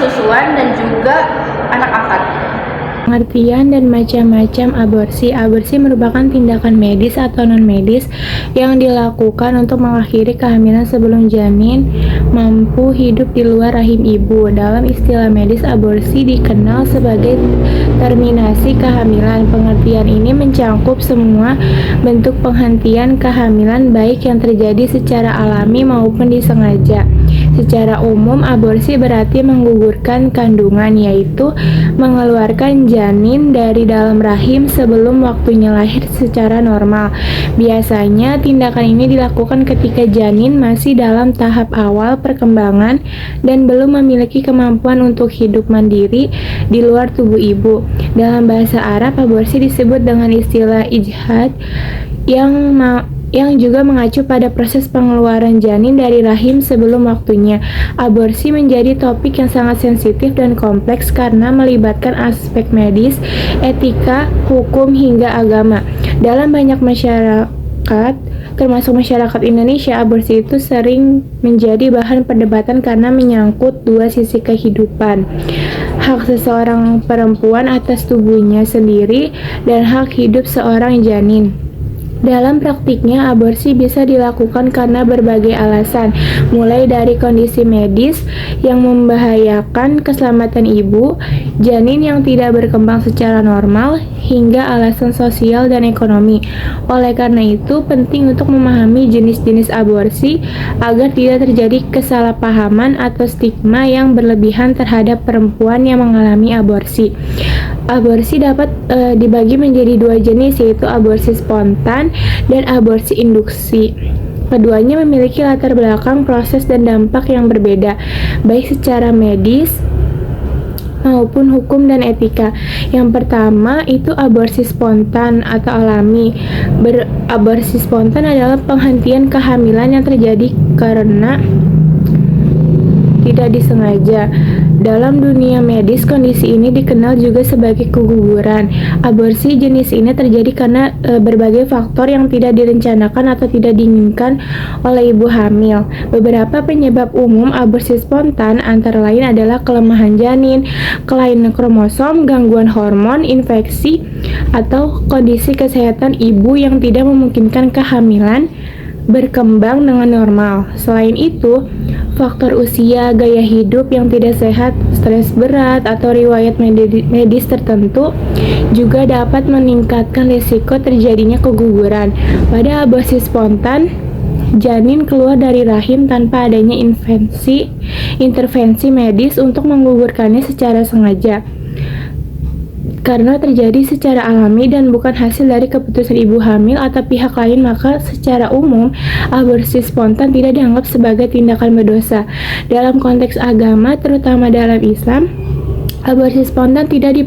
susuan, dan juga anak angkat. Pengertian dan macam-macam aborsi. Aborsi merupakan tindakan medis atau non-medis yang dilakukan untuk mengakhiri kehamilan sebelum janin mampu hidup di luar rahim ibu. Dalam istilah medis, aborsi dikenal sebagai terminasi kehamilan. Pengertian ini mencakup semua bentuk penghentian kehamilan baik yang terjadi secara alami maupun disengaja. Secara umum, aborsi berarti menggugurkan kandungan, yaitu mengeluarkan janin dari dalam rahim sebelum waktunya lahir secara normal. Biasanya, tindakan ini dilakukan ketika janin masih dalam tahap awal perkembangan dan belum memiliki kemampuan untuk hidup mandiri di luar tubuh ibu. Dalam bahasa Arab, aborsi disebut dengan istilah ijhad yang juga mengacu pada proses pengeluaran janin dari rahim sebelum waktunya. Aborsi menjadi topik yang sangat sensitif dan kompleks karena melibatkan aspek medis, etika, hukum, hingga agama. Dalam banyak masyarakat, termasuk masyarakat Indonesia, aborsi itu sering menjadi bahan perdebatan karena menyangkut dua sisi kehidupan: hak seseorang perempuan atas tubuhnya sendiri dan hak hidup seorang janin. Dalam praktiknya, aborsi bisa dilakukan karena berbagai alasan, mulai dari kondisi medis yang membahayakan keselamatan ibu, janin yang tidak berkembang secara normal, hingga alasan sosial dan ekonomi. Oleh karena itu, penting untuk memahami jenis-jenis aborsi agar tidak terjadi kesalahpahaman atau stigma yang berlebihan terhadap perempuan yang mengalami aborsi. Aborsi dapat dibagi menjadi dua jenis, yaitu aborsi spontan dan aborsi induksi. Keduanya memiliki latar belakang, proses, dan dampak yang berbeda, baik secara medis maupun hukum dan etika. Yang pertama itu aborsi spontan atau alami. Aborsi spontan adalah penghentian kehamilan yang terjadi karena tidak disengaja. Dalam dunia medis, kondisi ini dikenal juga sebagai keguguran. Aborsi jenis ini terjadi karena berbagai faktor yang tidak direncanakan atau tidak diinginkan oleh ibu hamil. Beberapa penyebab umum aborsi spontan antara lain adalah kelemahan janin, kelainan kromosom, gangguan hormon, infeksi, atau kondisi kesehatan ibu yang tidak memungkinkan kehamilan berkembang dengan normal. Selain itu, faktor usia, gaya hidup yang tidak sehat, stres berat, atau riwayat medis tertentu juga dapat meningkatkan risiko terjadinya keguguran. Pada aborsi spontan, janin keluar dari rahim tanpa adanya intervensi medis untuk menggugurkannya secara sengaja. Karena terjadi secara alami dan bukan hasil dari keputusan ibu hamil atau pihak lain, maka secara umum aborsi spontan tidak dianggap sebagai tindakan berdosa. Dalam konteks agama, terutama dalam Islam, aborsi spontan tidak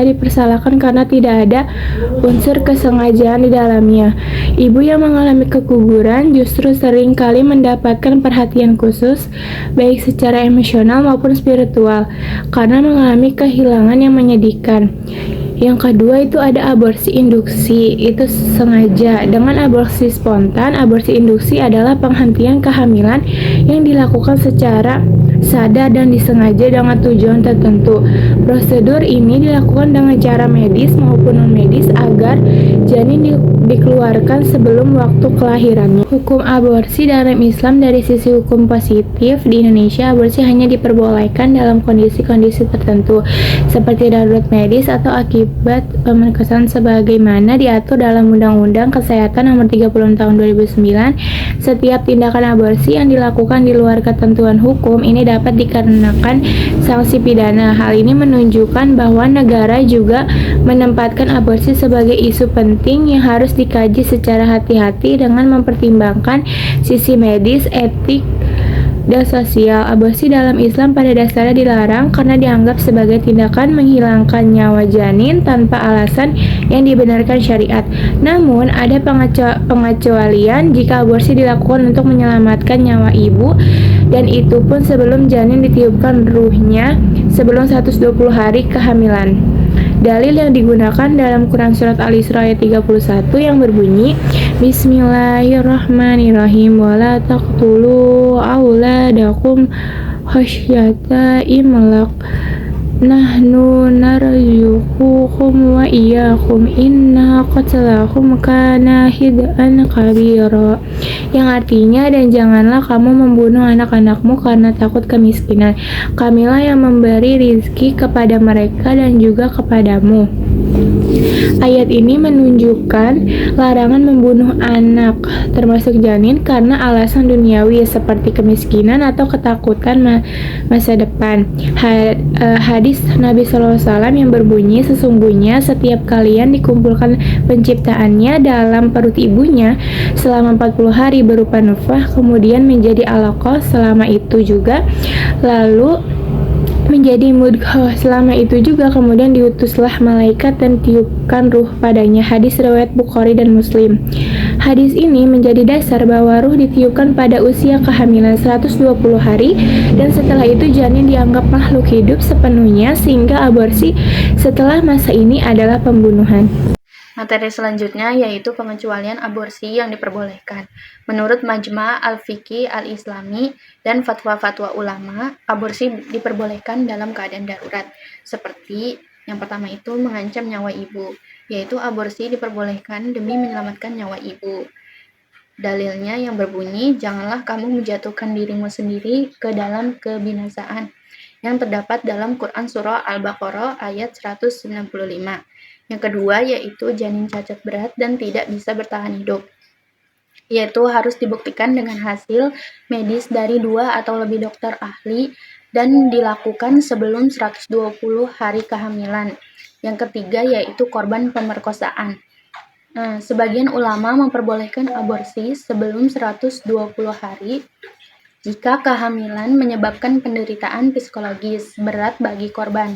dipersalahkan karena tidak ada unsur kesengajaan di dalamnya. Ibu yang mengalami keguguran justru sering kali mendapatkan perhatian khusus, baik secara emosional maupun spiritual, karena mengalami kehilangan yang menyedihkan. Yang kedua itu ada aborsi induksi, itu sengaja. Dengan aborsi spontan, aborsi induksi adalah penghentian kehamilan yang dilakukan secara sadar dan disengaja dengan tujuan tertentu. Prosedur ini dilakukan dengan cara medis maupun non-medis agar janin dikeluarkan sebelum waktu kelahirannya. Hukum aborsi dalam Islam dari sisi hukum positif, di Indonesia aborsi hanya diperbolehkan dalam kondisi-kondisi tertentu seperti darurat medis atau akibat pemerkosaan sebagaimana diatur dalam Undang-Undang Kesehatan Nomor 30 Tahun 2009. Setiap tindakan aborsi yang dilakukan di luar ketentuan hukum ini dapat dikenakan sanksi pidana. Hal ini menunjukkan bahwa negara juga menempatkan aborsi sebagai isu penting yang harus dikaji secara hati-hati dengan mempertimbangkan sisi medis, etik, dan sosial. Aborsi dalam Islam pada dasarnya dilarang karena dianggap sebagai tindakan menghilangkan nyawa janin tanpa alasan yang dibenarkan syariat. Namun, ada pengecualian jika aborsi dilakukan untuk menyelamatkan nyawa ibu, dan itu pun sebelum janin ditiupkan ruhnya sebelum 120 hari kehamilan. Dalil yang digunakan dalam Quran Surat Al-Isra ayat 31 yang berbunyi, Bismillahirrahmanirrahim, wala taqtulu auladakum khasyata imlaq. Nahnu narzuqukum wa iyyakum inna qatlahum kana hid'an kabira. Yang artinya, dan janganlah kamu membunuh anak-anakmu karena takut kemiskinan. Kamilah yang memberi rizki kepada mereka dan juga kepadamu. Ayat ini menunjukkan larangan membunuh anak, termasuk janin, karena alasan duniawi seperti kemiskinan atau ketakutan masa depan. Hadis Nabi SAW yang berbunyi, sesungguhnya setiap kalian dikumpulkan penciptaannya dalam perut ibunya selama 40 hari berupa nutfah, kemudian menjadi alaqah selama itu juga, lalu menjadi mudghah selama itu juga, kemudian diutuslah malaikat dan tiupkan ruh padanya. Hadis riwayat Bukhari dan Muslim. Hadis ini menjadi dasar bahwa ruh ditiupkan pada usia kehamilan 120 hari, dan setelah itu janin dianggap makhluk hidup sepenuhnya, sehingga aborsi setelah masa ini adalah pembunuhan. Materi selanjutnya yaitu pengecualian aborsi yang diperbolehkan. Menurut Majma' al-Fiqih al-Islami dan fatwa-fatwa ulama, aborsi diperbolehkan dalam keadaan darurat. Seperti yang pertama itu mengancam nyawa ibu, yaitu aborsi diperbolehkan demi menyelamatkan nyawa ibu. Dalilnya yang berbunyi, janganlah kamu menjatuhkan dirimu sendiri ke dalam kebinasaan, yang terdapat dalam Quran Surah Al-Baqarah ayat 195. Yang kedua yaitu janin cacat berat dan tidak bisa bertahan hidup, yaitu harus dibuktikan dengan hasil medis dari 2 atau lebih dokter ahli dan dilakukan sebelum 120 hari kehamilan. Yang ketiga yaitu korban pemerkosaan. Sebagian ulama memperbolehkan aborsi sebelum 120 hari jika kehamilan menyebabkan penderitaan psikologis berat bagi korban.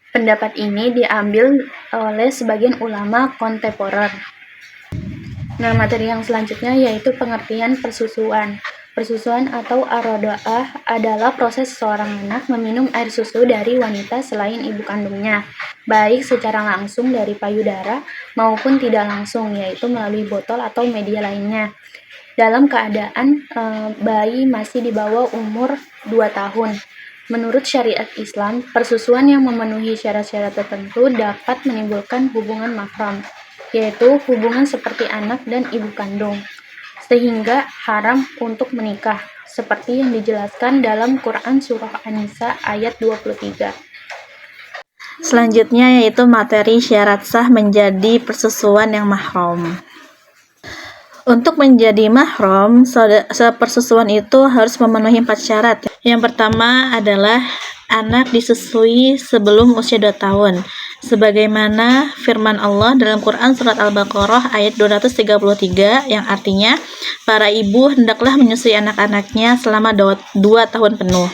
Pendapat ini diambil oleh sebagian ulama kontemporer. Materi yang selanjutnya yaitu pengertian persusuan. Persusuan atau ar-radha'ah adalah proses seorang anak meminum air susu dari wanita selain ibu kandungnya, baik secara langsung dari payudara maupun tidak langsung, yaitu melalui botol atau media lainnya, dalam keadaan bayi masih di bawah umur 2 tahun. Menurut syariat Islam, persusuan yang memenuhi syarat-syarat tertentu dapat menimbulkan hubungan mahram, yaitu hubungan seperti anak dan ibu kandung, sehingga haram untuk menikah, seperti yang dijelaskan dalam Quran Surah An-Nisa ayat 23. Selanjutnya yaitu materi syarat sah menjadi persusuan yang mahram. Untuk menjadi mahram, persusuan itu harus memenuhi 4 syarat. Yang pertama adalah anak disusui sebelum usia 2 tahun. Sebagaimana firman Allah dalam Quran Surat Al-Baqarah ayat 233 yang artinya, para ibu hendaklah menyusui anak-anaknya selama 2 tahun penuh.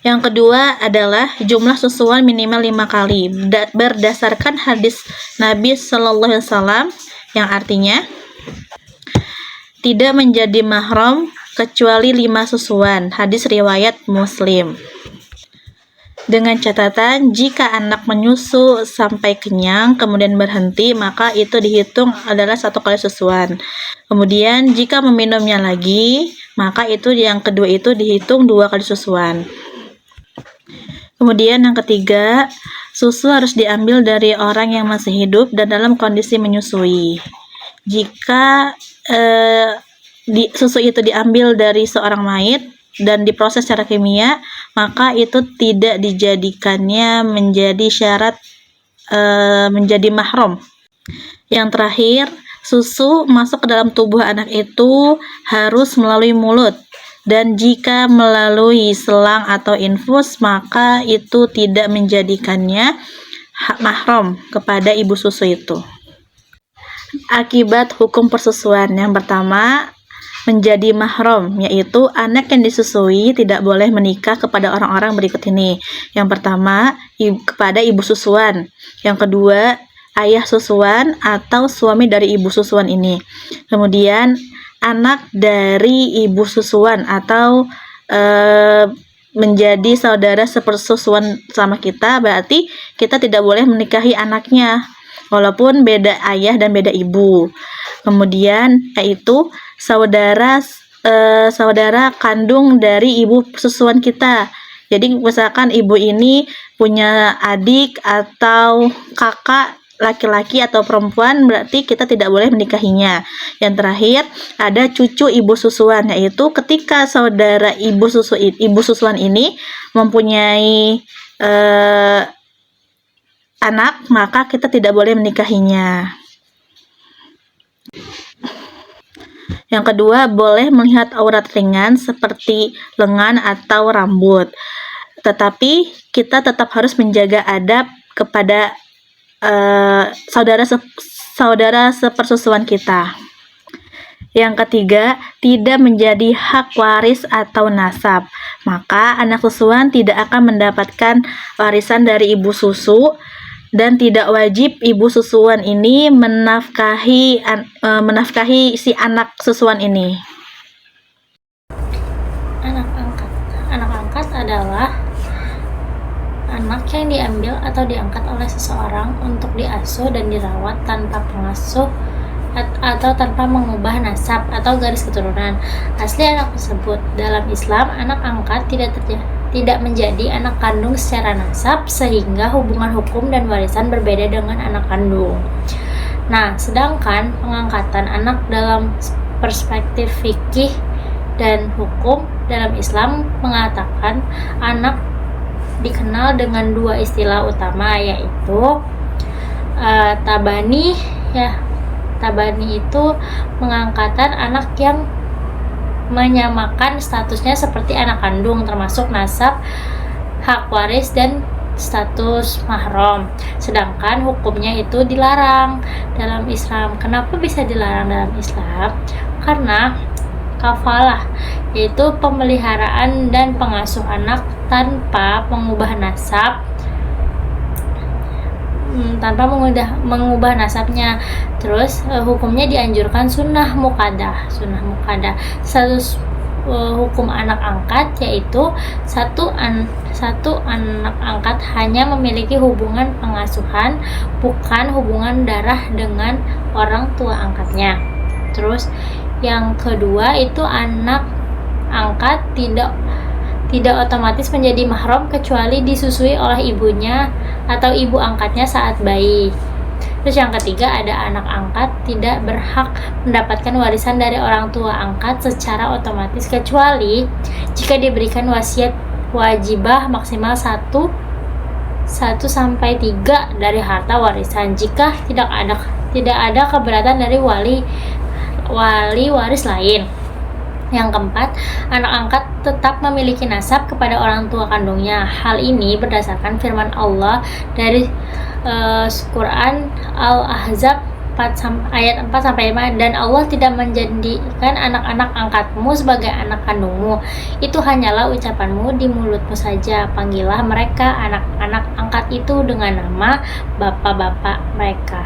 Yang kedua adalah jumlah susuan minimal 5 kali berdasarkan hadis Nabi SAW yang artinya tidak menjadi mahram kecuali 5 susuan. Hadis riwayat Muslim. Dengan catatan jika anak menyusu sampai kenyang kemudian berhenti, maka itu dihitung adalah 1 kali susuan. Kemudian jika meminumnya lagi, maka itu yang kedua itu dihitung 2 kali susuan. Kemudian yang ketiga, susu harus diambil dari orang yang masih hidup dan dalam kondisi menyusui. Jika susu itu diambil dari seorang mayit dan diproses secara kimia, maka itu tidak dijadikannya menjadi syarat menjadi mahram. Yang terakhir, susu masuk ke dalam tubuh anak itu harus melalui mulut. Dan jika melalui selang atau infus, maka itu tidak menjadikannya mahram kepada ibu susu itu. Akibat hukum persusuan yang pertama menjadi mahram, yaitu anak yang disusui tidak boleh menikah kepada orang-orang berikut ini. Yang pertama, kepada ibu susuan. Yang kedua, ayah susuan atau suami dari ibu susuan ini. Kemudian anak dari ibu susuan atau menjadi saudara sepersusuan sama kita, berarti kita tidak boleh menikahi anaknya walaupun beda ayah dan beda ibu. Kemudian yaitu saudara saudara kandung dari ibu persusuan kita. Jadi misalkan ibu ini punya adik atau kakak laki-laki atau perempuan, berarti kita tidak boleh menikahinya. Yang terakhir, ada cucu ibu susuan, yaitu ketika saudara ibu susuan ini mempunyai anak, maka kita tidak boleh menikahinya. Yang kedua, boleh melihat aurat ringan seperti lengan atau rambut. Tetapi kita tetap harus menjaga adab kepada saudara sepersusuan kita. Yang ketiga, tidak menjadi hak waris atau nasab. Maka anak susuan tidak akan mendapatkan warisan dari ibu susu, dan tidak wajib ibu susuan ini menafkahi si anak susuan ini. Anak angkat adalah anak yang diambil atau diangkat oleh seseorang untuk diasuh dan dirawat tanpa pengasuh atau tanpa mengubah nasab atau garis keturunan asli anak tersebut. Dalam Islam, anak angkat tidak menjadi anak kandung secara nasab, sehingga hubungan hukum dan warisan berbeda dengan anak kandung. Nah, sedangkan pengangkatan anak dalam perspektif fikih dan hukum dalam Islam mengatakan anak dikenal dengan dua istilah utama, yaitu tabani. Tabani itu pengangkatan anak yang menyamakan statusnya seperti anak kandung, termasuk nasab, hak waris, dan status mahram. Sedangkan hukumnya itu dilarang dalam Islam. Kenapa bisa dilarang dalam Islam? Karena kafalah, yaitu pemeliharaan dan pengasuh anak tanpa mengubah nasab, mengubah nasabnya. Terus hukumnya dianjurkan sunnah muqaddah. Status hukum anak angkat yaitu satu anak angkat hanya memiliki hubungan pengasuhan, bukan hubungan darah dengan orang tua angkatnya. Terus yang kedua itu anak angkat tidak otomatis menjadi mahram kecuali disusui oleh ibunya atau ibu angkatnya saat bayi. Terus yang ketiga ada anak angkat tidak berhak mendapatkan warisan dari orang tua angkat secara otomatis kecuali jika diberikan wasiat wajibah maksimal 1 sampai 3 dari harta warisan. Jika tidak ada keberatan dari wali waris lain. Yang keempat, anak angkat tetap memiliki nasab kepada orang tua kandungnya. Hal ini berdasarkan firman Allah dari Quran Al-Ahzab ayat 4-5, dan Allah tidak menjadikan anak-anak angkatmu sebagai anak kandungmu. Itu hanyalah ucapanmu di mulutmu saja. Panggillah mereka anak-anak angkat itu dengan nama bapak-bapak mereka.